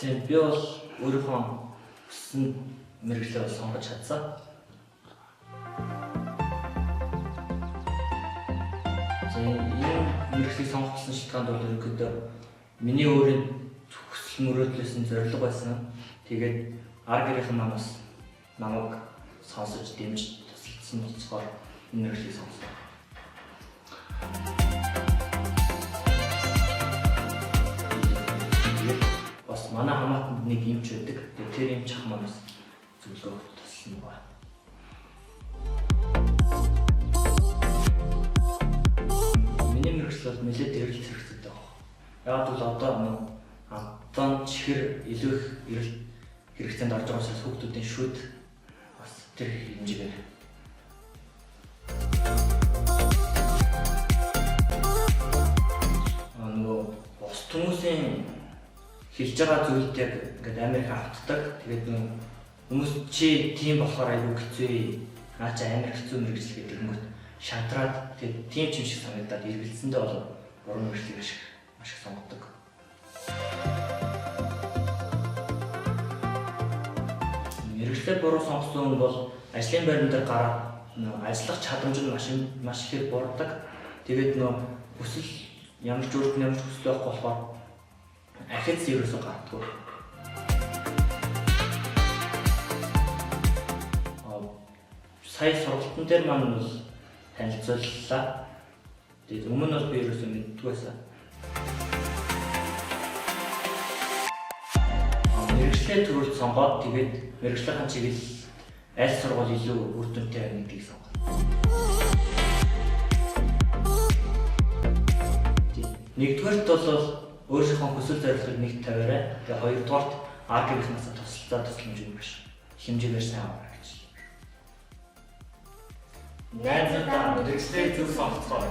Тийм би бол өөрийнхөө хүссэн мэргэжлээ сонгож чадсан. Энэ мэргэжлийг сонгох гэсэн шалтгаанд бол ерөнхийдөө миний өөрийн хүсэл мөрөөдлөөс нь зорилго байсан. Тэгээд ар гэрийнхэн манаас намайг сонсож дэмжиж тусалсан болохоор энэ мэргэжлийг сонсон. Бас манай хамаатанд нэг юмч байдаг. Тэр юмч ах манаас зөвлөгөө тусалсан байна. Миний мэргэжил бол нэлээд эргэлт хэрэгтэй байна. Яг бол одоо амтан чихэр илүү их эрэлт хэрэгцээнд орж байгаа учраас хүүхдүүдийн шүд бас тэр хэмжээгээр бус хүмүүсийн хэлж байгаа зүйлд яг ингээд амар их автдаг. Тэгээд хүмүүс чи тийм болохоор аюу хэцүү, наа чи амар хэцүү мэргэжил гэдэг юм уу шантраад тэгээд тийм ч юм шиг санагдаад эргэлзэндээ бол буруу мэргэжлийг маш их сонгодог. Мэргэжлээ буруу сонгосон хүн бол ажлын байран дээр гараад ажиллах чадамж нь маш ихээр буурдаг. Тэгээд хүсэл ямар ч өөрт нь ямар ч хүсэл байхгүй болохоор ахиц ерөөсөө гардаггүй. Сая сургалтын дээр маань бол танилцууллаа. Тэгээд өмнө нь би ерөөсөө мэддэггүй байсан. Мэргэжлээ төрөлд сонгоод тэгээд мэргэжлийн чиглэл аль сургууль илүү үр дүнтэй байна гэдгийг сонгоо. Нэгдүгээрт бол өөрийнхөө хүсэл зорилгыг нэг тавиарай. Тэгээ хоёрдугаарт ар гэрийнхнээс тусламж хэмжээгээр сайн авах гэж. Найзуудаа мэргэжлээ зөв сонгоцгоо.